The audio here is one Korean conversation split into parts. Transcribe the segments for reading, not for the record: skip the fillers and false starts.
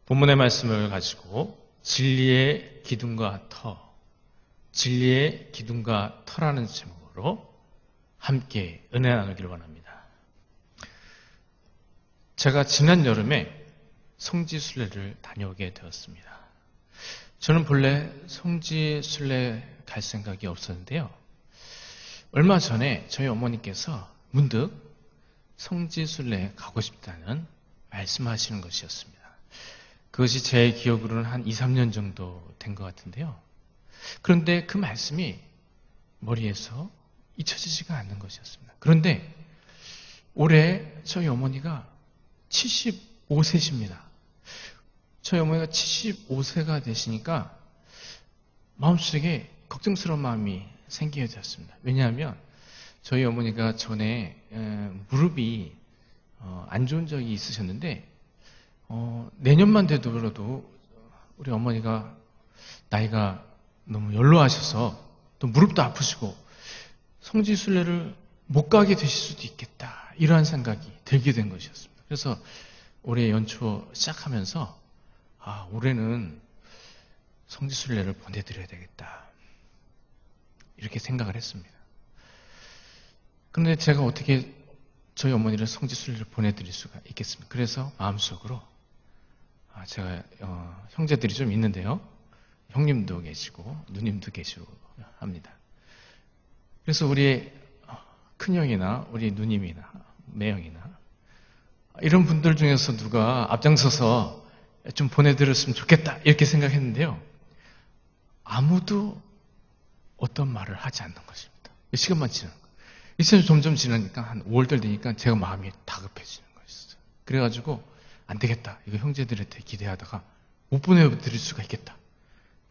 본문의 말씀을 가지고 진리의 기둥과 터, 진리의 기둥과 터라는 제목으로 함께 은혜 나누기를 원합니다. 제가 지난 여름에 성지순례를 다녀오게 되었습니다. 저는 본래 성지순례 갈 생각이 없었는데요. 얼마 전에 저희 어머니께서 문득 성지순례 가고 싶다는 말씀하시는 것이었습니다. 그것이 제 기억으로는 한 2, 3년 정도 된 것 같은데요. 그런데 그 말씀이 머리에서 잊혀지지가 않는 것이었습니다. 그런데 올해 저희 어머니가 75세십니다. 저희 어머니가 75세가 되시니까 마음속에 걱정스러운 마음이 생기게 되었습니다. 왜냐하면 저희 어머니가 전에 무릎이 안 좋은 적이 있으셨는데 내년만 되더라도 우리 어머니가 나이가 너무 연로하셔서 또 무릎도 아프시고 성지순례를 못 가게 되실 수도 있겠다, 이러한 생각이 들게 된 것이었습니다. 그래서 올해 연초 시작하면서 올해는 성지순례를 보내드려야 되겠다, 이렇게 생각을 했습니다. 그런데 제가 어떻게 저희 어머니를 성지순례를 보내드릴 수가 있겠습니까? 그래서 마음속으로 제가 형제들이 좀 있는데요. 형님도 계시고 누님도 계시고 합니다. 그래서 우리 큰형이나 우리 누님이나 매형이나 이런 분들 중에서 누가 앞장서서 좀 보내드렸으면 좋겠다, 이렇게 생각했는데요. 아무도 어떤 말을 하지 않는 것입니다. 시간만 지나는 거예요. 이 시간이 점점 지나니까 한 5월달 되니까 제가 마음이 다급해지는 거였어요. 그래가지고 안 되겠다, 이거 형제들한테 기대하다가 못 보내드릴 수가 있겠다,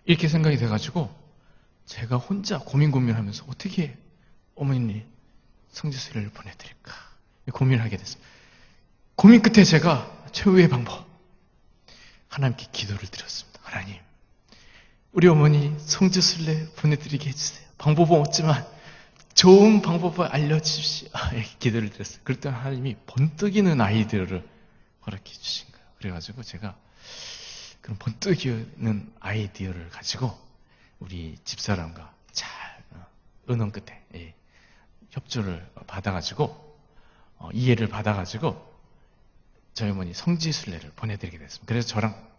이렇게 생각이 돼가지고 제가 혼자 고민하면서 어떻게 어머니 성지순례를 보내드릴까 고민을 하게 됐습니다. 고민 끝에 제가 최후의 방법, 하나님께 기도를 드렸습니다. 하나님, 우리 어머니 성지순례 보내드리게 해주세요. 방법은 없지만 좋은 방법을 알려주십시오, 이렇게 기도를 드렸어요. 그랬더니 하나님이 번뜩이는 아이디어를 허락해 주신 거예요. 그래가지고 제가 그런 번뜩이는 아이디어를 가지고 우리 집사람과 잘 의논 끝에 협조를 받아가지고 이해를 받아가지고 저희 어머니 성지순례를 보내드리게 됐습니다. 그래서 저랑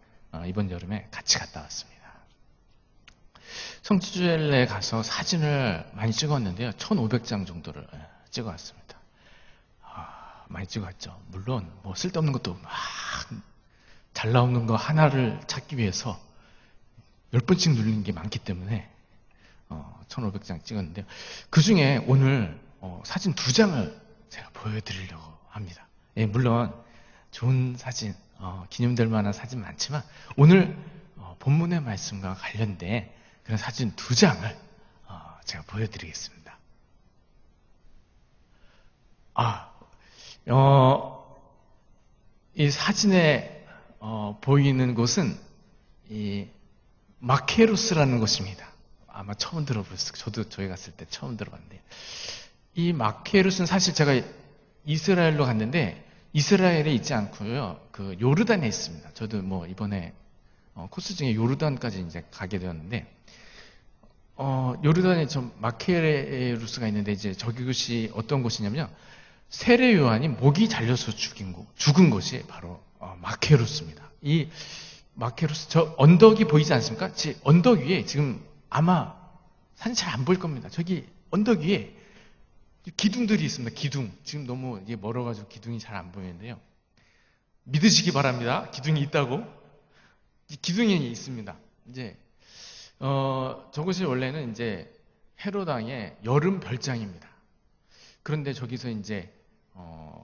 이번 여름에 같이 갔다 왔습니다. 성지순례 가서 사진을 많이 찍었는데요. 1,500장 정도를 찍어왔습니다. 많이 찍어왔죠. 물론 뭐 쓸데없는 것도 막 잘 나오는 거 하나를 찾기 위해서 10번씩 누르는 게 많기 때문에 1,500장 찍었는데요. 그 중에 오늘 사진 2장을 제가 보여드리려고 합니다. 물론 좋은 사진, 기념될 만한 사진 많지만 오늘 본문의 말씀과 관련된 그런 사진 2장을 제가 보여드리겠습니다. 이 사진에 보이는 곳은 이 마케루스라는 곳입니다. 아마 처음 들어보셨을 거예요. 저도 저희 갔을 때 처음 들어봤는데, 이 마케루스는 사실 제가 이스라엘로 갔는데 이스라엘에 있지 않고요, 그 요르단에 있습니다. 저도 뭐 이번에 코스 중에 요르단까지 이제 가게 되었는데, 요르단에 좀 마케루스가 있는데, 이제 저기 어떤 곳이냐면요, 세례 요한이 목이 잘려서 죽은 곳이 바로 마케루스입니다. 이 마케루스, 저 언덕이 보이지 않습니까? 언덕 위에 지금 아마 사진 잘 안 보일 겁니다. 저기 언덕 위에 기둥들이 있습니다. 기둥. 지금 너무 이게 멀어가지고 기둥이 잘 안 보이는데요. 믿으시기 바랍니다. 기둥이 있다고. 기둥이 있습니다. 이제 저곳이 원래는 이제 헤롯 왕의 여름 별장입니다. 그런데 저기서 이제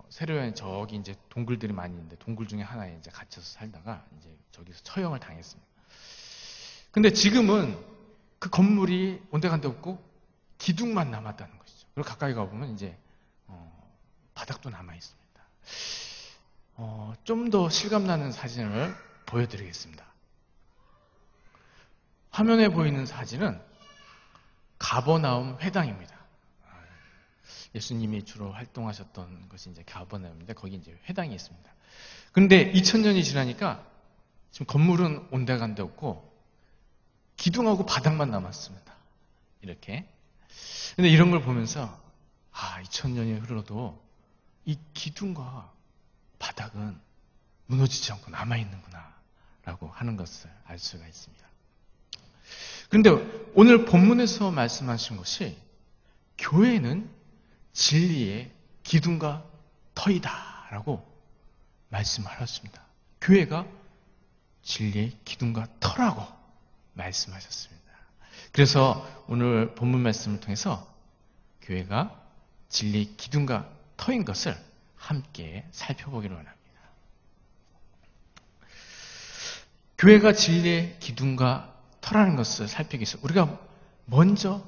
세례요한이 저기 이제 동굴들이 많이 있는데 동굴 중에 하나에 이제 갇혀서 살다가 이제 저기서 처형을 당했습니다. 근데 지금은 그 건물이 온데간데 없고 기둥만 남았다는 것이죠. 그리고 가까이 가보면 이제 바닥도 남아 있습니다. 좀 더 실감나는 사진을 보여드리겠습니다. 화면에 보이는 사진은 가버나움 회당입니다. 예수님이 주로 활동하셨던 것이 이제 가버나움인데 거기 이제 회당이 있습니다. 그런데 2000년이 지나니까 지금 건물은 온데간데 없고 기둥하고 바닥만 남았습니다. 이렇게. 근데 이런 걸 보면서 2000년이 흘러도 이 기둥과 바닥은 무너지지 않고 남아있는구나 라고 하는 것을 알 수가 있습니다. 그런데 오늘 본문에서 말씀하신 것이 교회는 진리의 기둥과 터이다 라고 말씀하셨습니다. 교회가 진리의 기둥과 터라고 말씀하셨습니다. 그래서 오늘 본문 말씀을 통해서 교회가 진리의 기둥과 터인 것을 함께 살펴보기로 합니다. 교회가 진리의 기둥과 터라는 것을 살피기 위해서 우리가 먼저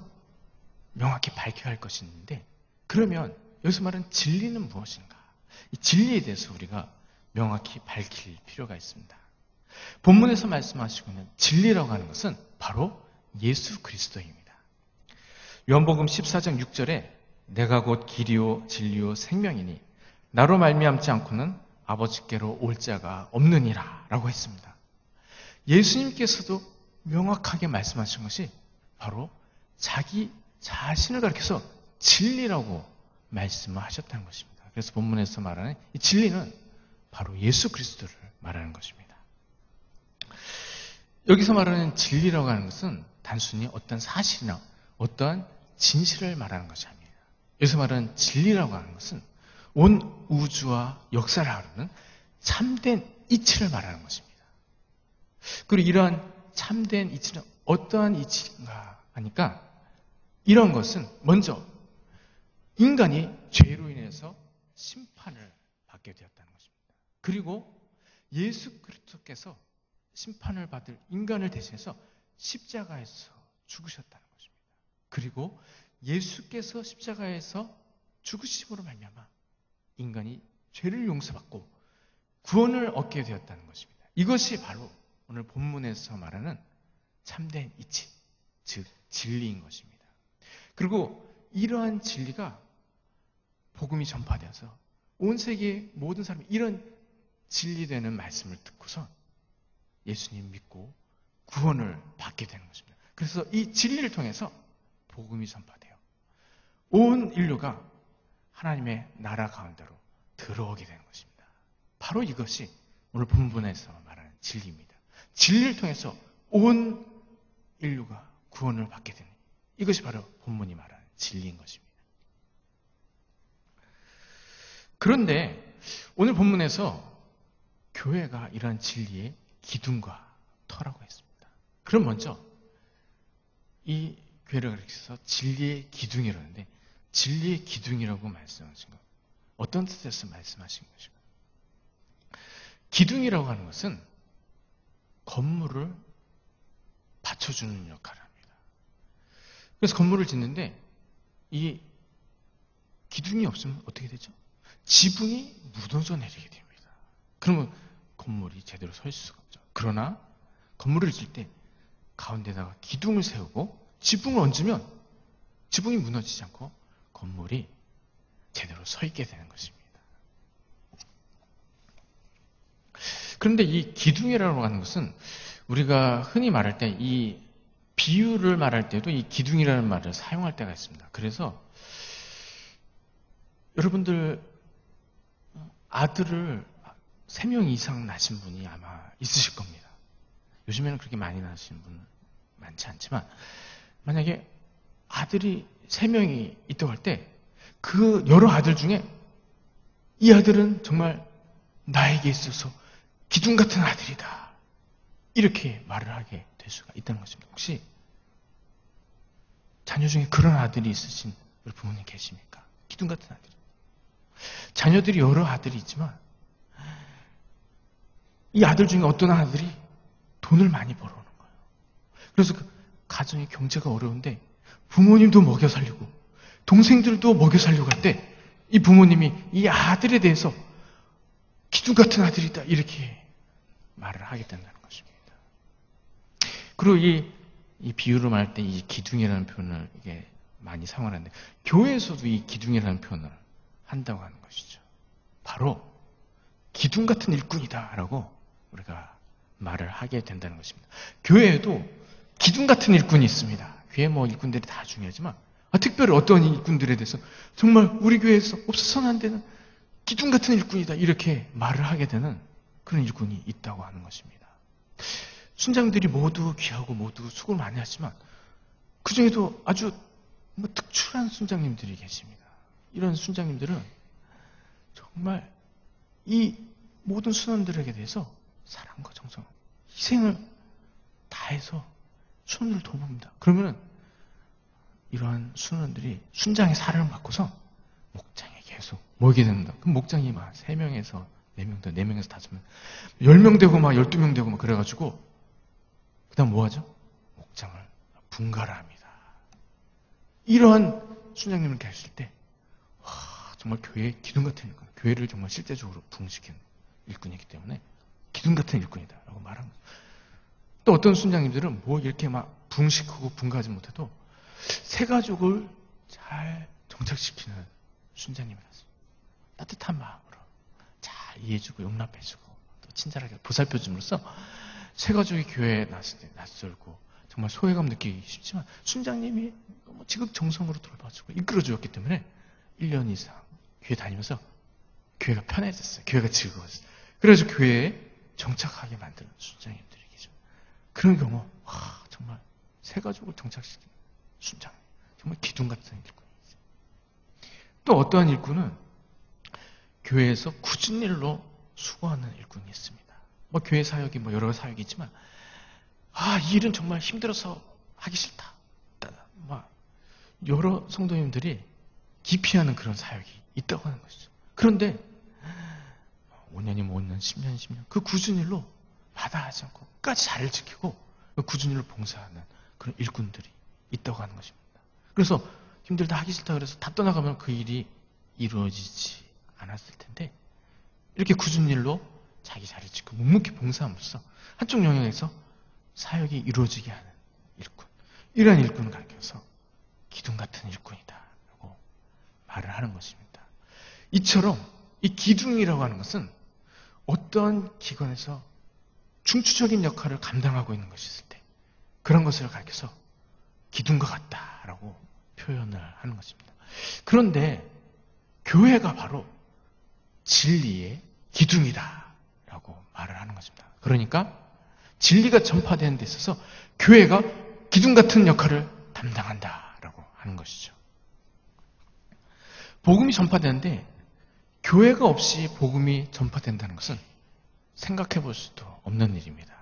명확히 밝혀야 할 것이 있는데, 그러면 여기서 말하는 진리는 무엇인가? 이 진리에 대해서 우리가 명확히 밝힐 필요가 있습니다. 본문에서 말씀하시고 있는 진리라고 하는 것은 바로 예수 그리스도입니다. 요한복음 14장 6절에 내가 곧 길이요 진리요 생명이니 나로 말미암지 않고는 아버지께로 올 자가 없느니라 라고 했습니다. 예수님께서도 명확하게 말씀하신 것이 바로 자기 자신을 가리켜서 진리라고 말씀을 하셨다는 것입니다. 그래서 본문에서 말하는 이 진리는 바로 예수 그리스도를 말하는 것입니다. 여기서 말하는 진리라고 하는 것은 단순히 어떤 사실이나 어떠한 진실을 말하는 것이 아닙니다. 여기서 말하는 진리라고 하는 것은 온 우주와 역사를 하루는 참된 이치를 말하는 것입니다. 그리고 이러한 참된 이치는 어떠한 이치인가 하니까 이런 것은 먼저 인간이 죄로 인해서 심판을 받게 되었다는 것입니다. 그리고 예수 그리스도께서 심판을 받을 인간을 대신해서 십자가에서 죽으셨다는 것입니다. 그리고 예수께서 십자가에서 죽으심으로 말미암아 인간이 죄를 용서받고 구원을 얻게 되었다는 것입니다. 이것이 바로 오늘 본문에서 말하는 참된 이치, 즉 진리인 것입니다. 그리고 이러한 진리가 복음이 전파되어서 온 세계 모든 사람이 이런 진리되는 말씀을 듣고서 예수님 믿고 구원을 받게 되는 것입니다. 그래서 이 진리를 통해서 복음이 전파돼요. 온 인류가 하나님의 나라 가운데로 들어오게 되는 것입니다. 바로 이것이 오늘 본문에서 말하는 진리입니다. 진리를 통해서 온 인류가 구원을 받게 되는 이것이 바로 본문이 말하는 진리인 것입니다. 그런데 오늘 본문에서 교회가 이러한 진리의 기둥과 터라고 했습니다. 그럼 먼저 이 교회를 가리켜서 진리의 기둥이라는데 진리의 기둥이라고 말씀하신 것 어떤 뜻에서 말씀하신 것인가? 기둥이라고 하는 것은 건물을 받쳐주는 역할을 합니다. 그래서 건물을 짓는데 이 기둥이 없으면 어떻게 되죠? 지붕이 무너져 내리게 됩니다. 그러면 건물이 제대로 설 수가 없죠. 그러나 건물을 짓을 때 가운데다가 기둥을 세우고 지붕을 얹으면 지붕이 무너지지 않고 건물이 제대로 서 있게 되는 것입니다. 그런데 이 기둥이라고 하는 것은 우리가 흔히 말할 때 이 비유를 말할 때도 이 기둥이라는 말을 사용할 때가 있습니다. 그래서 여러분들 아들을 3명 이상 낳으신 분이 아마 있으실 겁니다. 요즘에는 그렇게 많이 낳으시는 분은 많지 않지만 만약에 아들이 3명이 있다고 할 때 그 여러 아들 중에 이 아들은 정말 나에게 있어서 기둥 같은 아들이다. 이렇게 말을 하게 될 수가 있다는 것입니다. 혹시 자녀 중에 그런 아들이 있으신 우리 부모님 계십니까? 기둥 같은 아들이. 자녀들이 여러 아들이 있지만 이 아들 중에 어떤 아들이 돈을 많이 벌어오는 거예요. 그래서 그 가정의 경제가 어려운데 부모님도 먹여 살리고 동생들도 먹여 살려고 할 때 이 부모님이 이 아들에 대해서 기둥 같은 아들이다 이렇게 말을 하게 된다는 것입니다. 그리고 이 비유로 말할 때 이 기둥이라는 표현을 이게 많이 사용하는데 교회에서도 이 기둥이라는 표현을 한다고 하는 것이죠. 바로 기둥 같은 일꾼이다라고 우리가 말을 하게 된다는 것입니다. 교회에도 기둥 같은 일꾼이 있습니다. 교회 뭐 일꾼들이 다 중요하지만 특별히 어떤 일꾼들에 대해서 정말 우리 교회에서 없어서는 안 되는 기둥 같은 일꾼이다 이렇게 말을 하게 되는 그런 일꾼이 있다고 하는 것입니다. 순장들이 모두 귀하고 모두 수고를 많이 하지만 그 중에도 아주 특출한 순장님들이 계십니다. 이런 순장님들은 정말 이 모든 순원들에게 대해서 사랑과 정성, 희생을 다해서 순원들을 돌봅니다. 그러면 이러한 순원들이 순장의 사례를 받고서 목장에 계속 모이게 됩니다. 그럼 목장이 막 3명에서 4명, 4명에서 5명, 10명 되고 막 12명 되고 막 그래가지고 그 다음 뭐 하죠? 목장을 분가를 합니다. 이러한 순장님을 계실 때 와, 정말 교회의 기둥 같은 일꾼, 교회를 정말 실제적으로 부흥시키는 일꾼이기 때문에 기둥 같은 일꾼이다라고 말합니다. 또 어떤 순장님들은 뭐 이렇게 막 부흥시키고 분가하지 못해도 새 가족을 잘 정착시키는 순장님이라서 따뜻한 마음으로 잘 이해해주고 용납해주고 또 친절하게 보살펴줌으로써 새 가족이 교회에 났을 때 낯설고 정말 소외감 느끼기 쉽지만 순장님이 너무 지극정성으로 돌봐주고 이끌어주었기 때문에 1년 이상 교회 다니면서 교회가 편해졌어요. 교회가 즐거웠어요. 그래서 교회에 정착하게 만드는 순장님들이 계죠. 그런 경우 와, 정말 새 가족을 정착시키는 순장님, 정말 기둥 같은 일꾼이죠. 또 어떠한 일꾼은 교회에서 굳은 일로 수고하는 일꾼이 있습니다. 뭐 교회 사역이 뭐 여러 사역이 있지만 이 일은 정말 힘들어서 하기 싫다. 막 여러 성도님들이 기피하는 그런 사역이 있다고 하는 것이죠. 그런데 5년이면 5년, 10년, 10년 그 굳은 일로 마다하지 않고 끝까지 자리를 지키고 그 굳은 일로 봉사하는 그런 일꾼들이 있다고 하는 것입니다. 그래서 힘들다 하기 싫다 그래서 다 떠나가면 그 일이 이루어지지 않았을 텐데 이렇게 굳은 일로 자기 자리를 지키고 묵묵히 봉사함으로써 한쪽 영역에서 사역이 이루어지게 하는 일꾼, 이러한 일꾼을 가르쳐서 기둥 같은 일꾼이다라고 말을 하는 것입니다. 이처럼 이 기둥이라고 하는 것은 어떠한 기관에서 중추적인 역할을 감당하고 있는 것이 있을 때 그런 것을 가르쳐서 기둥과 같다라고 표현을 하는 것입니다. 그런데 교회가 바로 진리의 기둥이다라고 말을 하는 것입니다. 그러니까 진리가 전파되는 데 있어서 교회가 기둥 같은 역할을 담당한다라고 하는 것이죠. 복음이 전파되는데 교회가 없이 복음이 전파된다는 것은 생각해 볼 수도 없는 일입니다.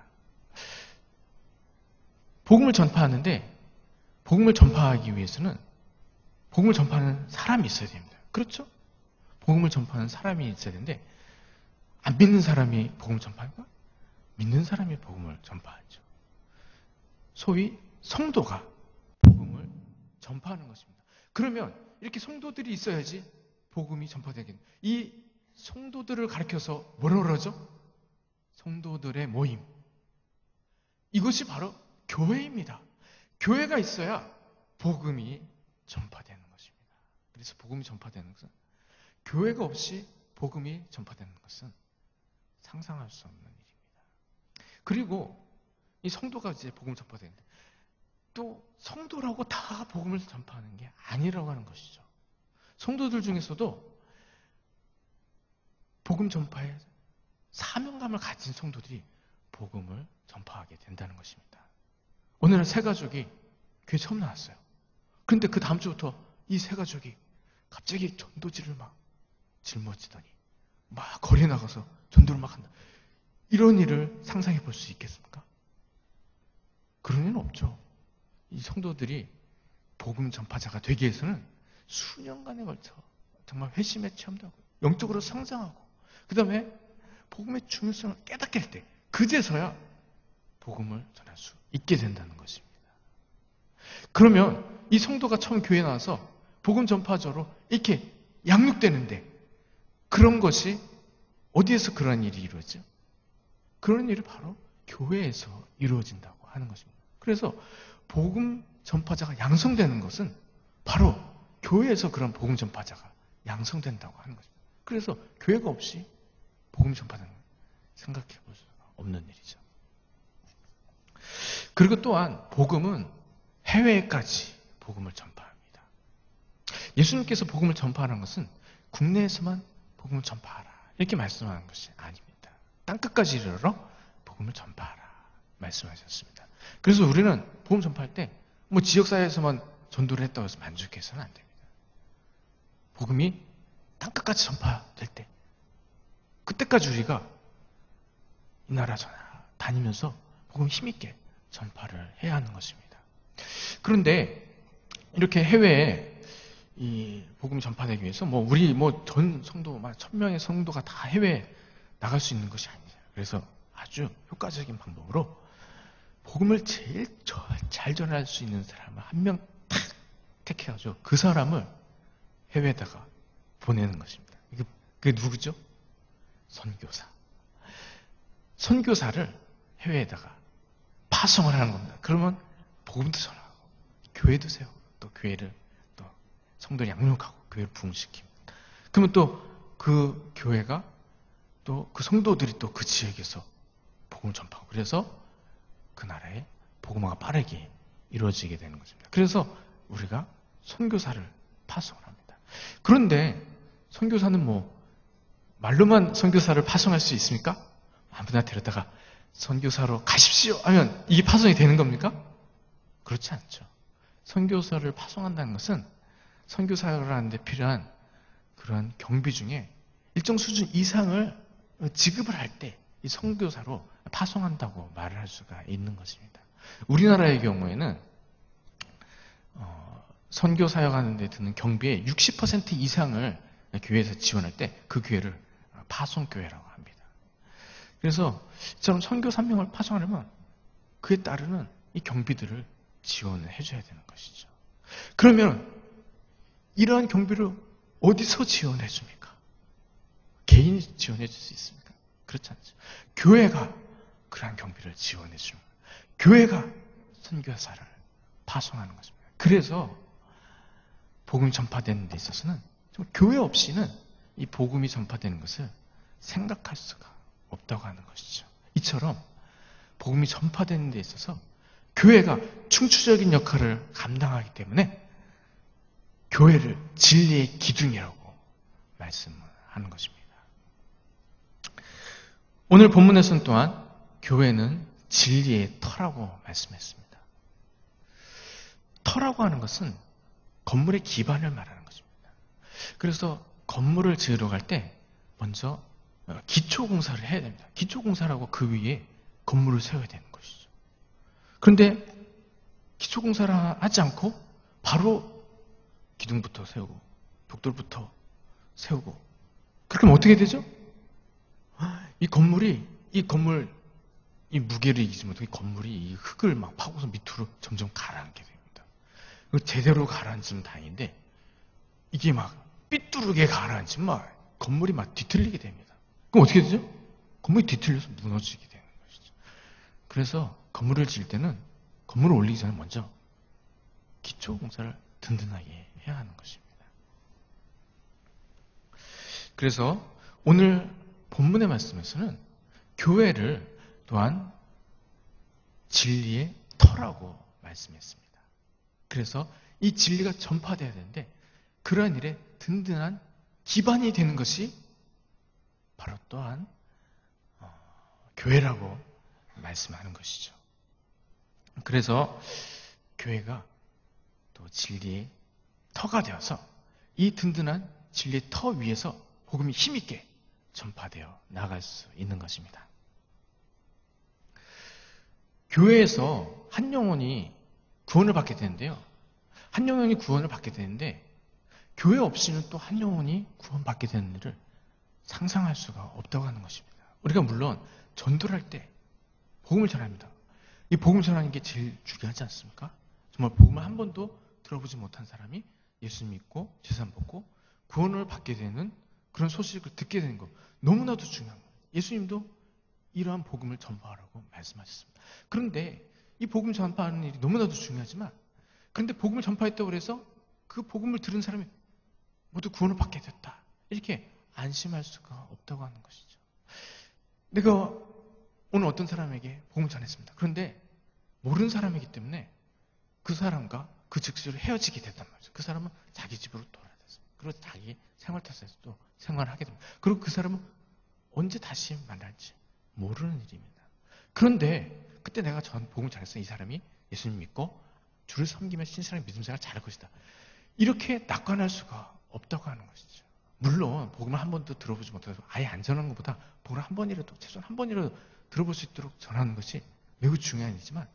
복음을 전파하는데 복음을 전파하기 위해서는 복음을 전파하는 사람이 있어야 됩니다. 그렇죠? 복음을 전파하는 사람이 있어야 되는데 안 믿는 사람이 복음을 전파할까? 믿는 사람이 복음을 전파하죠. 소위 성도가 복음을 전파하는 것입니다. 그러면 이렇게 성도들이 있어야지 복음이 전파되겠네. 이 성도들을 가리켜서 뭐라고 그러죠? 성도들의 모임. 이것이 바로 교회입니다. 교회가 있어야 복음이 전파되는 것입니다. 그래서 복음이 전파되는 것은 교회가 없이 복음이 전파되는 것은 상상할 수 없는 일입니다. 그리고 이 성도가 이제 복음 전파되는데 또 성도라고 다 복음을 전파하는 게 아니라고 하는 것이죠. 성도들 중에서도 복음 전파에 사명감을 가진 성도들이 복음을 전파하게 된다는 것입니다. 오늘은 새 가족이 교회 처음 나왔어요. 그런데 그 다음 주부터 이 새 가족이 갑자기 전도지를 막 짊어지더니 막 거리에 나가서 전도를 막 한다. 이런 일을 상상해 볼 수 있겠습니까? 그런 일은 없죠. 이 성도들이 복음 전파자가 되기 위해서는 수년간에 걸쳐 정말 회심의 체험도 하고 영적으로 성장하고 그 다음에 복음의 중요성을 깨닫게 할 때 그제서야 복음을 전할 수 있게 된다는 것입니다. 그러면 이 성도가 처음 교회에 나와서 복음 전파자로 이렇게 양육되는데 그런 것이 어디에서 그런 일이 이루어지죠? 그런 일이 바로 교회에서 이루어진다고 하는 것입니다. 그래서 복음 전파자가 양성되는 것은 바로 교회에서 그런 복음 전파자가 양성된다고 하는 것입니다. 그래서 교회가 없이 복음 전파자는 생각해 볼 수가 없는 일이죠. 그리고 또한 복음은 해외까지 복음을 전파합니다. 예수님께서 복음을 전파하는 것은 국내에서만 복음을 전파하라 이렇게 말씀하는 것이 아닙니다. 땅끝까지 이르러 복음을 전파하라 말씀하셨습니다. 그래서 우리는 복음 전파할 때 뭐 지역사회에서만 전도를 했다고 해서 만족해서는 안 됩니다. 복음이 땅끝까지 전파될 때 그때까지 우리가 이 나라 저 나라 다니면서 복음 힘있게 전파를 해야 하는 것입니다. 그런데 이렇게 해외에 이 복음이 전파되기 위해서 우리 전 성도 1000명의 성도가 다 해외에 나갈 수 있는 것이 아니에요. 그래서 아주 효과적인 방법으로 복음을 제일 잘 전할 수 있는 사람을 한 명 탁 택해가지고 그 사람을 해외에다가 보내는 것입니다. 그게 누구죠? 선교사. 선교사를 해외에다가 파송을 하는 겁니다. 그러면 복음도 전하고 교회도 세우고 또 교회를 또 성도를 양육하고 교회를 부흥시킵니다. 그러면 또 그 교회가 또 그 성도들이 또 그 지역에서 복음을 전파하고 그래서 그 나라에 복음화가 빠르게 이루어지게 되는 것입니다. 그래서 우리가 선교사를 파송을 합니다. 그런데 선교사는 말로만 선교사를 파송할 수 있습니까? 아무나 데려다가 선교사로 가십시오 하면 이게 파송이 되는 겁니까? 그렇지 않죠. 선교사를 파송한다는 것은 선교사를 하는데 필요한 그런 경비 중에 일정 수준 이상을 지급을 할 때 이 선교사로 파송한다고 말을 할 수가 있는 것입니다. 우리나라의 경우에는 선교 사역하는 데 드는 경비의 60% 이상을 교회에서 지원할 때 그 교회를 파송교회라고 합니다. 그래서 이처럼 선교 3명을 파송하려면 그에 따르는 이 경비들을 지원을 해줘야 되는 것이죠. 그러면 이러한 경비를 어디서 지원해 줍니까? 개인이 지원해 줄 수 있습니까? 그렇지 않죠. 교회가 그러한 경비를 지원해 줍니다. 교회가 선교사를 파송하는 것입니다. 그래서 복음이 전파되는 데 있어서는 교회 없이는 이 복음이 전파되는 것을 생각할 수가 없다고 하는 것이죠. 이처럼 복음이 전파되는 데 있어서 교회가 충추적인 역할을 감당하기 때문에 교회를 진리의 기둥이라고 말씀하는 것입니다. 오늘 본문에서는 또한 교회는 진리의 터라고 말씀했습니다. 터라고 하는 것은 건물의 기반을 말하는 것입니다. 그래서 건물을 지으러 갈 때 먼저 기초공사를 해야 됩니다. 기초공사라고 그 위에 건물을 세워야 되는 것이죠. 그런데 기초공사를 하지 않고 바로 기둥부터 세우고 벽돌부터 세우고 그렇게 하면 어떻게 되죠? 이 무게를 이기지 못하고 이 건물이 이 흙을 막 파고서 밑으로 점점 가라앉게 됩니다. 제대로 가라앉으면 다행인데 이게 막 삐뚤게 가라앉으면 막 건물이 막 뒤틀리게 됩니다. 그럼 어떻게 되죠? 건물이 뒤틀려서 무너지게 되는 것이죠. 그래서 건물을 지을 때는 건물을 올리기 전에 먼저 기초 공사를 든든하게 해야 하는 것입니다. 그래서 오늘 본문의 말씀에서는 교회를 또한 진리의 터라고 말씀했습니다. 그래서 이 진리가 전파되어야 되는데 그러한 일에 든든한 기반이 되는 것이 바로 또한 교회라고 말씀하는 것이죠. 그래서 교회가 또 진리의 터가 되어서 이 든든한 진리의 터 위에서 복음이 힘있게 전파되어 나갈 수 있는 것입니다. 교회에서 한 영혼이 구원을 받게 되는데요. 한 영혼이 구원을 받게 되는데 교회 없이는 또 한 영혼이 구원받게 되는 일을 상상할 수가 없다고 하는 것입니다. 우리가 물론 전도를 할 때 복음을 전합니다. 이 복음을 전하는 게 제일 중요하지 않습니까? 정말 복음을 한 번도 들어보지 못한 사람이 예수 믿고 제산 받고 구원을 받게 되는 그런 소식을 듣게 되는 것 너무나도 중요한 거예요. 예수님도 이러한 복음을 전파하라고 말씀하셨습니다. 그런데 이 복음 전파하는 일이 너무나도 중요하지만 그런데 복음을 전파했다고 해서 그 복음을 들은 사람이 모두 구원을 받게 됐다. 이렇게 안심할 수가 없다고 하는 것이죠. 내가 오늘 어떤 사람에게 복음을 전했습니다. 그런데 모르는 사람이기 때문에 그 사람과 그 즉시로 헤어지게 됐단 말이죠. 그 사람은 자기 집으로 돌아갔어요. 그리고 자기 생활 터에서 또 생활을 하게 됩니다. 그리고 그 사람은 언제 다시 만날지 모르는 일입니다. 그런데 그때 내가 전 복음을 전했어요. 이 사람이 예수님 믿고 주를 섬기며 신실하게 믿음 생활을 잘할 것이다. 이렇게 낙관할 수가 없다고 하는 것이죠. 물론 복음을 한 번도 들어보지 못해서 아예 안 전하는 것보다 복음을 한 번이라도 최소한 한 번이라도 들어볼 수 있도록 전하는 것이 매우 중요한 일이지만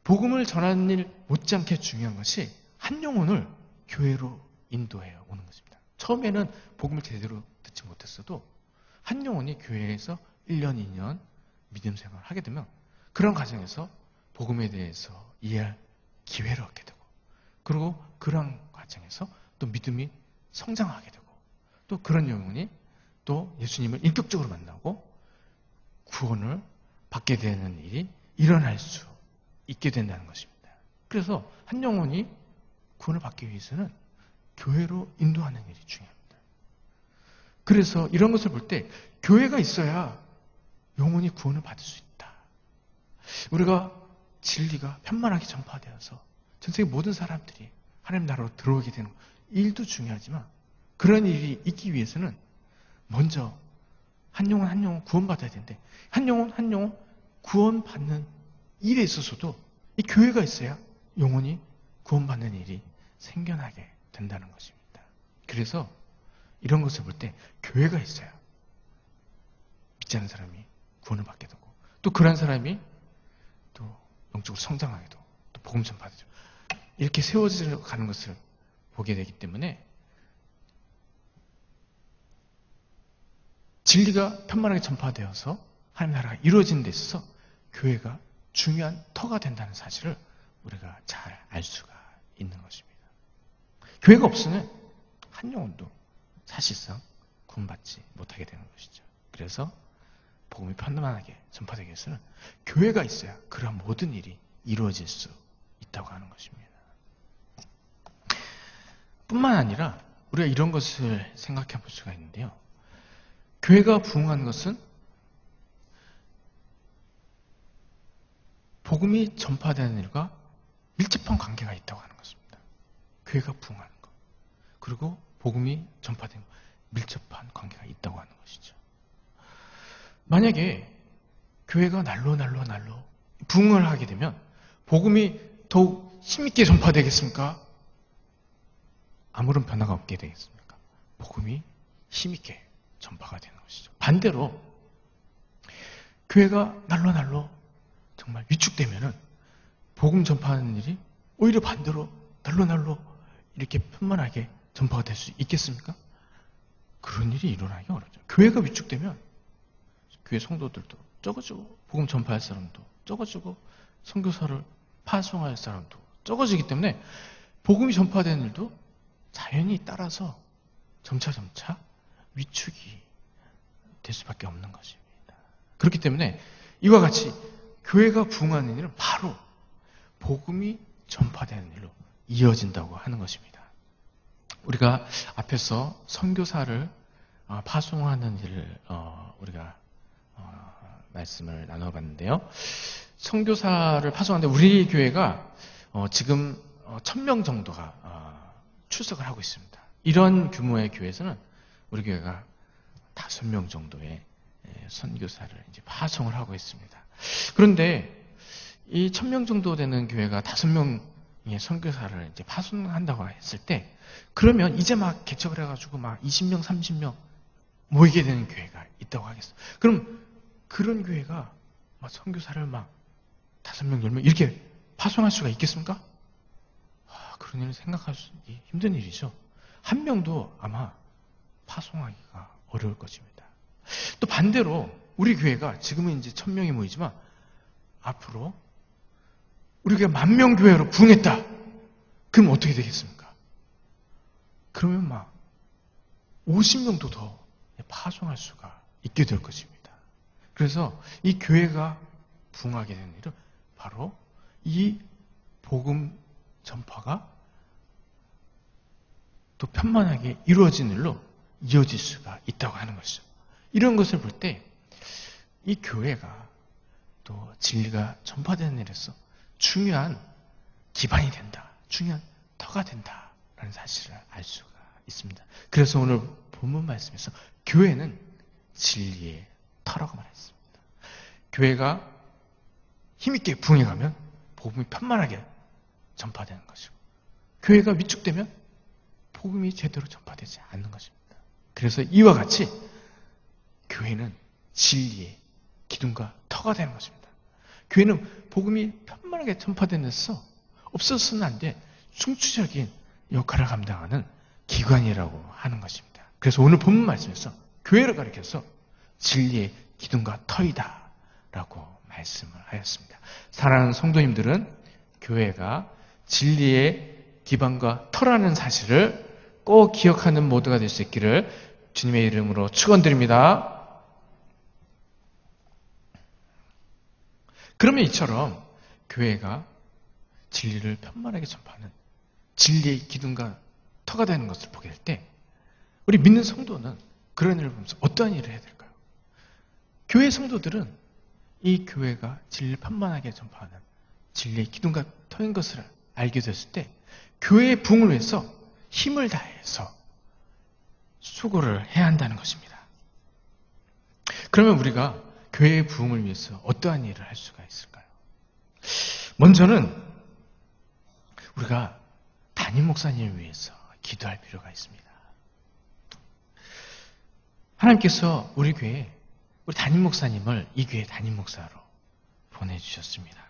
복음을 전하는 일 못지않게 중요한 것이 한 영혼을 교회로 인도해 오는 것입니다. 처음에는 복음을 제대로 듣지 못했어도 한 영혼이 교회에서 1년, 2년 믿음 생활을 하게 되면 그런 과정에서 복음에 대해서 이해할 기회를 얻게 되고 그리고 그런 과정에서 또 믿음이 성장하게 되고 또 그런 영혼이 또 예수님을 인격적으로 만나고 구원을 받게 되는 일이 일어날 수 있게 된다는 것입니다. 그래서 한 영혼이 구원을 받기 위해서는 교회로 인도하는 일이 중요합니다. 그래서 이런 것을 볼 때 교회가 있어야 영혼이 구원을 받을 수 있다. 우리가 진리가 편만하게 전파되어서 전 세계 모든 사람들이 하나님 나라로 들어오게 되는 일도 중요하지만 그런 일이 있기 위해서는 먼저 한 영혼 한 영혼 구원받아야 되는데 한 영혼 한 영혼 구원받는 일에 있어서도 이 교회가 있어야 영혼이 구원받는 일이 생겨나게 된다는 것입니다. 그래서 이런 것을 볼 때 교회가 있어야 믿지 않는 사람이 구원을 받게 되고 또 그런 사람이 또 영적으로 성장하게 되고 또 복음 전파되죠. 이렇게 세워져 가는 것을 보게 되기 때문에 진리가 편만하게 전파되어서 하나님 나라가 이루어지는 데 있어서 교회가 중요한 터가 된다는 사실을 우리가 잘 알 수가 있는 것입니다. 교회가 없으면 한 영혼도 사실상 구원받지 못하게 되는 것이죠. 그래서 복음이 편만하게 전파되기 위해서는 교회가 있어야 그러한 모든 일이 이루어질 수 있다고 하는 것입니다. 뿐만 아니라 우리가 이런 것을 생각해 볼 수가 있는데요. 교회가 부흥하는 것은 복음이 전파되는 일과 밀접한 관계가 있다고 하는 것입니다. 교회가 부흥하는 것. 그리고 복음이 전파되는 것. 밀접한 관계가 있다고 하는 것이죠. 만약에 교회가 날로 부흥을 하게 되면 복음이 더욱 힘있게 전파되겠습니까? 아무런 변화가 없게 되겠습니까? 복음이 힘있게 전파가 되는 것이죠. 반대로 교회가 날로 정말 위축되면은 복음 전파하는 일이 오히려 반대로 날로 이렇게 편만하게 전파가 될 수 있겠습니까? 그런 일이 일어나기 어렵죠. 교회가 위축되면 교회 성도들도 적어지고 복음 전파할 사람도 적어지고 선교사를 파송할 사람도 적어지기 때문에 복음이 전파되는 일도 자연히 따라서 점차 위축이 될 수밖에 없는 것입니다. 그렇기 때문에 이와 같이 교회가 부흥하는 일은 바로 복음이 전파되는 일로 이어진다고 하는 것입니다. 우리가 앞에서 선교사를 파송하는 일을 우리가 말씀을 나눠봤는데요. 선교사를 파송하는데 우리 교회가 지금 1000명 정도가 출석을 하고 있습니다. 이런 규모의 교회에서는 우리 교회가 5명 정도의 선교사를 이제 파송을 하고 있습니다. 그런데 이 1000명 정도 되는 교회가 5명의 선교사를 이제 파송한다고 했을 때 그러면 이제 막 개척을 해가지고 막 20명, 30명 모이게 되는 교회가 있다고 하겠어요. 그럼 그런 교회가 막 선교사를 막 5명, 10명 이렇게 파송할 수가 있겠습니까? 그런 일을 생각할 수 힘든 일이죠. 한 명도 아마 파송하기가 어려울 것입니다. 또 반대로 우리 교회가 지금은 이제 1000명이 모이지만 앞으로 우리 교회가 10,000명 교회로 부흥했다. 그럼 어떻게 되겠습니까? 그러면 막 50명도 더 파송할 수가 있게 될 것입니다. 그래서 이 교회가 부흥하게 되는 일은 바로 이 복음 전파가 또 편만하게 이루어진 일로 이어질 수가 있다고 하는 것이죠. 이런 것을 볼 때 이 교회가 또 진리가 전파되는 일에서 중요한 기반이 된다. 중요한 터가 된다라는 사실을 알 수가 있습니다. 그래서 오늘 본문 말씀에서 교회는 진리의 터라고 말했습니다. 교회가 힘있게 부흥해가면 복음이 편만하게 전파되는 것이고, 교회가 위축되면 복음이 제대로 전파되지 않는 것입니다. 그래서 이와 같이 교회는 진리의 기둥과 터가 되는 것입니다. 교회는 복음이 편만하게 전파되는 데서 없어서는 안 돼 중추적인 역할을 감당하는 기관이라고 하는 것입니다. 그래서 오늘 본문 말씀에서 교회를 가리켜서 진리의 기둥과 터이다 라고 말씀을 하였습니다. 사랑하는 성도님들은 교회가 진리의 기반과 터라는 사실을 꼭 기억하는 모두가 될 수 있기를 주님의 이름으로 축원드립니다. 그러면 이처럼 교회가 진리를 편만하게 전파하는 진리의 기둥과 터가 되는 것을 보게 될 때 우리 믿는 성도는 그런 일을 보면서 어떠한 일을 해야 될까요? 교회 성도들은 이 교회가 진리를 편만하게 전파하는 진리의 기둥과 터인 것을 알게 됐을 때 교회의 부흥을 위해서 힘을 다해서 수고를 해야 한다는 것입니다. 그러면 우리가 교회의 부흥을 위해서 어떠한 일을 할 수가 있을까요? 먼저는 우리가 담임 목사님을 위해서 기도할 필요가 있습니다. 하나님께서 우리 교회에 우리 담임 목사님을 이 교회 담임 목사로 보내주셨습니다.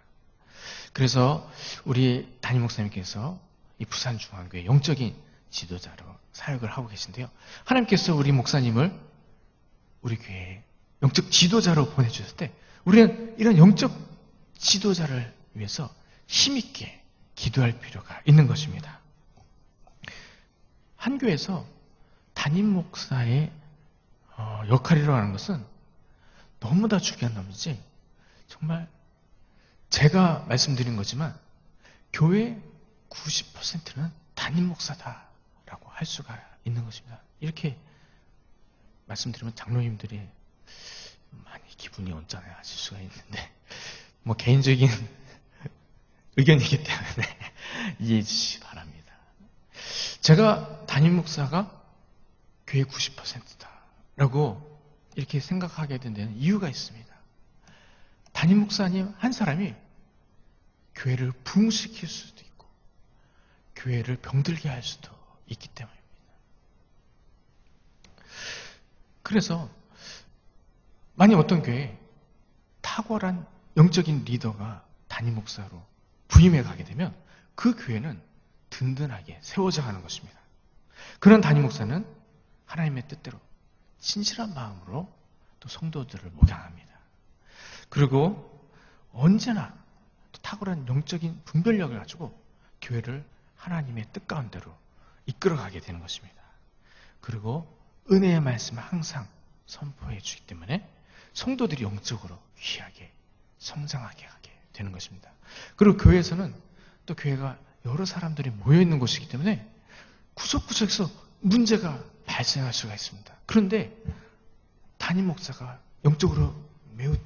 그래서 우리 담임 목사님께서 이 부산중앙교회 영적인 지도자로 사역을 하고 계신데요. 하나님께서 우리 목사님을 우리 교회에 영적 지도자로 보내주셨을 때 우리는 이런 영적 지도자를 위해서 힘있게 기도할 필요가 있는 것입니다. 한 교회에서 담임 목사의 역할이라고 하는 것은 너무나 중요한 놈이지, 정말 제가 말씀드린 거지만 교회 90%는 담임 목사다라고 할 수가 있는 것입니다. 이렇게 말씀드리면 장로님들이 많이 기분이 언짢아요 하실 수가 있는데, 뭐 개인적인 의견이기 때문에 이해해 주시기 바랍니다. 제가 담임 목사가 교회 90%다라고 이렇게 생각하게 된 데는 이유가 있습니다. 담임 목사님 한 사람이 교회를 부흥시킬 수도 있고 교회를 병들게 할 수도 있기 때문입니다. 그래서 만약 어떤 교회에 탁월한 영적인 리더가 담임 목사로 부임해 가게 되면 그 교회는 든든하게 세워져 가는 것입니다. 그런 담임 목사는 하나님의 뜻대로 진실한 마음으로 또 성도들을 목양합니다. 그리고 언제나 또 탁월한 영적인 분별력을 가지고 교회를 하나님의 뜻 가운데로 이끌어가게 되는 것입니다. 그리고 은혜의 말씀을 항상 선포해 주기 때문에 성도들이 영적으로 귀하게 성장하게 하게 되는 것입니다. 그리고 교회에서는 또 교회가 여러 사람들이 모여있는 곳이기 때문에 구석구석에서 문제가 발생할 수가 있습니다. 그런데 담임 목사가 영적으로 매우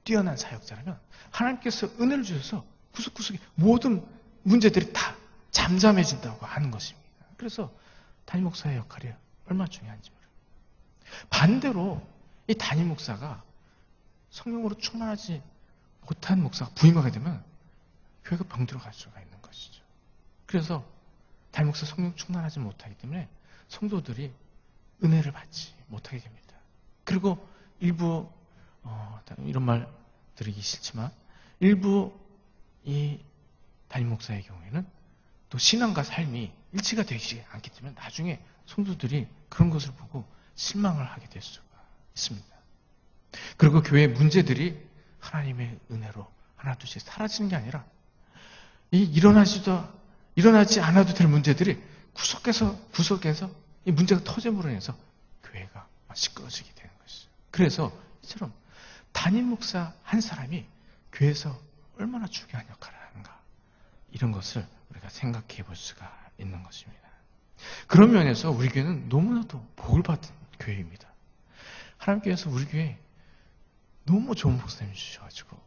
뛰어난 사역자라면 하나님께서 은혜를 주셔서 구석구석에 모든 문제들이 다 잠잠해진다고 하는 것입니다. 그래서 담임 목사의 역할이 얼마나 중요한지 모릅니다. 반대로 이 담임 목사가 성령으로 충만하지 못한 목사가 부임하게 되면 교회가 병들어갈 수가 있는 것이죠. 그래서 담임 목사 성령 충만하지 못하기 때문에 성도들이 은혜를 받지 못하게 됩니다. 그리고 일부 이런 말 드리기 싫지만 일부 이 담임 목사의 경우에는 또 신앙과 삶이 일치가 되지 않기 때문에 나중에 성도들이 그런 것을 보고 실망을 하게 될 수가 있습니다. 그리고 교회의 문제들이 하나님의 은혜로 하나둘씩 사라지는 게 아니라 일어나지 않아도 될 문제들이 구석에서 이 문제가 터짐으로 인해서 교회가 시끄러지게 되는 것이죠. 그래서 이처럼 담임 목사 한 사람이 교회에서 얼마나 중요한 역할을 하는가, 이런 것을 우리가 생각해 볼 수가 있는 것입니다. 그런 면에서 우리 교회는 너무나도 복을 받은 교회입니다. 하나님께서 우리 교회에 너무 좋은 목사님 주셔가지고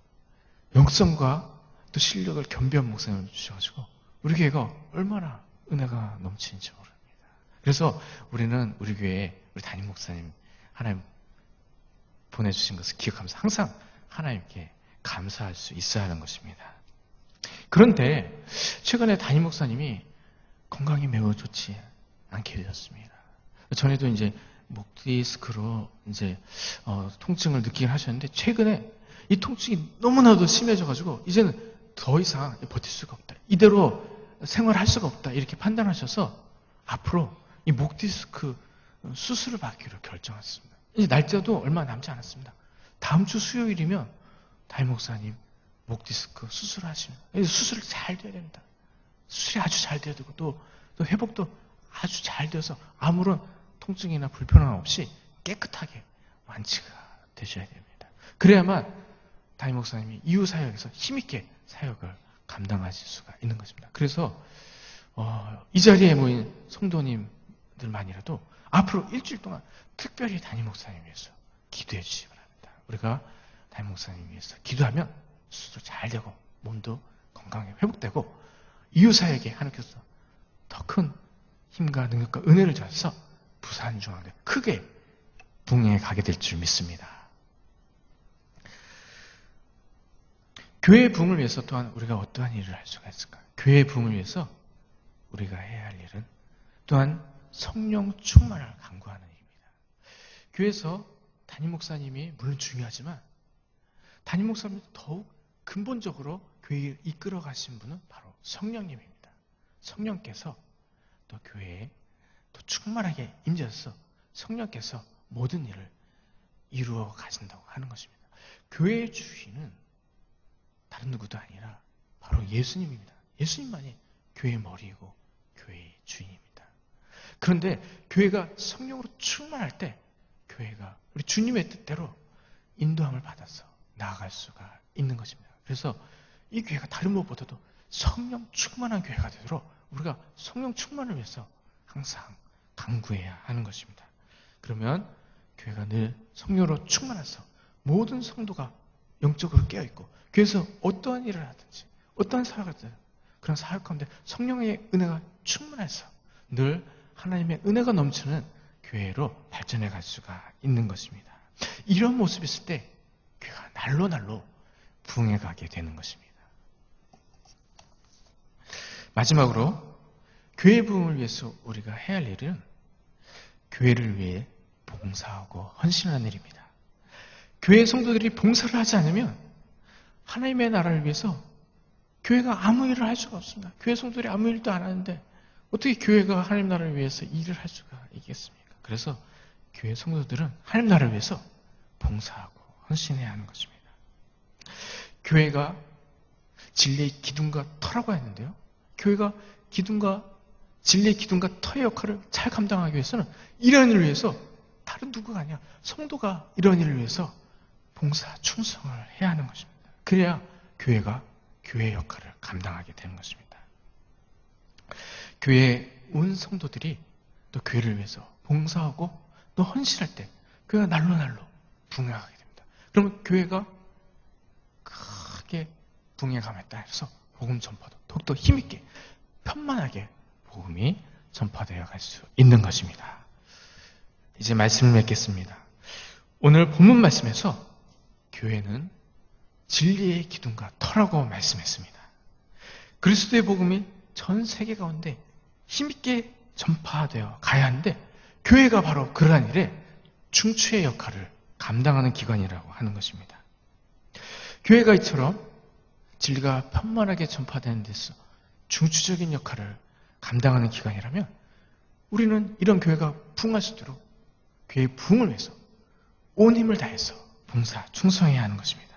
영성과 또 실력을 겸비한 목사님을 주셔가지고 우리 교회가 얼마나 은혜가 넘치는지 모릅니다. 그래서 우리는 우리 교회에 우리 담임 목사님 하나님 보내주신 것을 기억하면서 항상 하나님께 감사할 수 있어야 하는 것입니다. 그런데 최근에 담임 목사님이 건강이 매우 좋지 않게 되었습니다. 전에도 이제 목 디스크로 이제 통증을 느끼긴 하셨는데 최근에 이 통증이 너무나도 심해져가지고 이제는 더 이상 버틸 수가 없다. 이대로 생활할 수가 없다. 이렇게 판단하셔서 앞으로 이 목 디스크 수술을 받기로 결정했습니다. 이제 날짜도 얼마 남지 않았습니다. 다음 주 수요일이면 담임 목사님 목 디스크 수술하시면 수술이 잘 돼야 됩니다. 수술이 아주 잘 돼야 되고 또 회복도 아주 잘 되어서 아무런 통증이나 불편함 없이 깨끗하게 완치가 되셔야 됩니다. 그래야만 담임 목사님이 이후 사역에서 힘있게 사역을 감당하실 수가 있는 것입니다. 그래서 이 자리에 모인 성도님들만이라도 앞으로 일주일 동안 특별히 담임 목사님 위해서 기도해 주시기 바랍니다. 우리가 담임 목사님 위해서 기도하면 수술도 잘 되고 몸도 건강하게 회복되고 이후 사역에 하나님께서 더 큰 힘과 능력과 은혜를 주셔서 부산중앙대 크게 붕에 가게 될 줄 믿습니다. 교회의 부흥을 위해서 또한 우리가 어떠한 일을 할 수가 있을까? 교회의 부흥을 위해서 우리가 해야 할 일은 또한 성령 충만을 강구하는 일입니다. 교회에서 담임 목사님이 물론 중요하지만 담임 목사님이 더욱 근본적으로 교회를 이끌어 가신 분은 바로 성령님입니다. 성령께서 또 교회에 또 충만하게 임재하셔서 성령께서 모든 일을 이루어 가신다고 하는 것입니다. 교회의 주인은 다른 누구도 아니라 바로 예수님입니다. 예수님만이 교회의 머리이고 교회의 주인입니다. 그런데 교회가 성령으로 충만할 때 교회가 우리 주님의 뜻대로 인도함을 받아서 나아갈 수가 있는 것입니다. 그래서 이 교회가 다른 무엇보다도 성령 충만한 교회가 되도록 우리가 성령 충만을 위해서 항상 강구해야 하는 것입니다. 그러면 교회가 늘 성령으로 충만해서 모든 성도가 영적으로 깨어있고 교회에서 어떠한 일을 하든지 어떠한 사역을 하든지 그런 사역 가운데 성령의 은혜가 충만해서 늘 하나님의 은혜가 넘치는 교회로 발전해 갈 수가 있는 것입니다. 이런 모습이 있을 때 교회가 날로 부흥해 가게 되는 것입니다. 마지막으로 교회 부흥을 위해서 우리가 해야 할 일은 교회를 위해 봉사하고 헌신하는 일입니다. 교회 성도들이 봉사를 하지 않으면 하나님의 나라를 위해서 교회가 아무 일을 할 수가 없습니다. 교회 성도들이 아무 일도 안 하는데 어떻게 교회가 하나님 나라를 위해서 일을 할 수가 있겠습니까? 그래서 교회 성도들은 하나님 나라를 위해서 봉사하고 헌신해야 하는 것입니다. 교회가 진리의 기둥과 터라고 했는데요. 교회가 진리의 기둥과 터의 역할을 잘 감당하기 위해서는 이런 일을 위해서 다른 누구가 아니라 성도가 이런 일을 위해서 봉사, 충성을 해야 하는 것입니다. 그래야 교회가 교회의 역할을 감당하게 되는 것입니다. 교회의 온 성도들이 또 교회를 위해서 봉사하고 또 헌신할 때 교회가 날로 붕해가게 됩니다. 그러면 교회가 크게 붕해감했다 해서 복음 전파도 더욱더 힘있게 편만하게 복음이 전파되어 갈 수 있는 것입니다. 이제 말씀을 맺겠습니다. 오늘 본문 말씀에서 교회는 진리의 기둥과 터라고 말씀했습니다. 그리스도의 복음이 전 세계 가운데 힘있게 전파되어 가야 하는데 교회가 바로 그러한 일에 중추의 역할을 감당하는 기관이라고 하는 것입니다. 교회가 이처럼 진리가 편만하게 전파되는 데서 중추적인 역할을 감당하는 기관이라면 우리는 이런 교회가 부흥할 수 있도록 교회의 부흥을 위해서 온 힘을 다해서 봉사, 충성해야 하는 것입니다.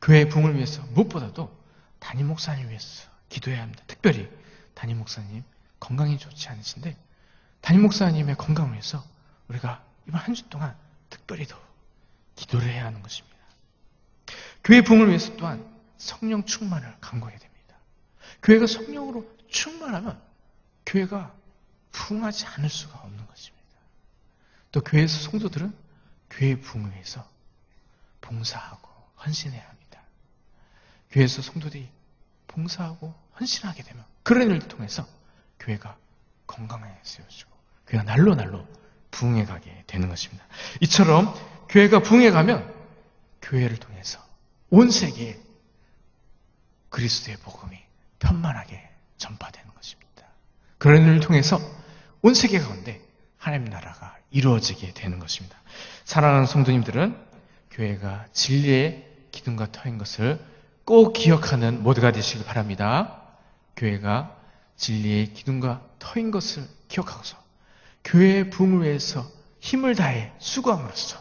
교회의 부흥을 위해서 무엇보다도 담임 목사님 위해서 기도해야 합니다. 특별히 담임 목사님 건강이 좋지 않으신데 담임 목사님의 건강을 위해서 우리가 이번 한 주 동안 특별히 더 기도를 해야 하는 것입니다. 교회의 부흥을 위해서 또한 성령 충만을 강구해야 됩니다. 교회가 성령으로 충만하면 교회가 부흥하지 않을 수가 없는 것입니다. 또 교회에서 성도들은 교회의 부흥을 위해서 봉사하고 헌신해야 합니다. 교회에서 성도들이 봉사하고 헌신하게 되면 그런 일을 통해서 교회가 건강하게 세워지고 교회가 날로 부흥해 가게 되는 것입니다. 이처럼 교회가 부흥해 가면 교회를 통해서 온 세계에 그리스도의 복음이 편만하게 전파되는 것입니다. 그런 일을 통해서 온 세계 가운데 하나님 나라가 이루어지게 되는 것입니다. 사랑하는 성도님들은 교회가 진리의 기둥과 터인 것을 꼭 기억하는 모두가 되시길 바랍니다. 교회가 진리의 기둥과 터인 것을 기억하고서 교회의 부흥을 위해서 힘을 다해 수고함으로써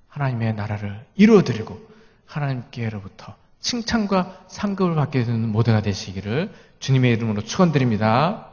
하나님의 나라를 이루어드리고 하나님께로부터 칭찬과 상급을 받게 되는 모두가 되시기를 주님의 이름으로 축원드립니다.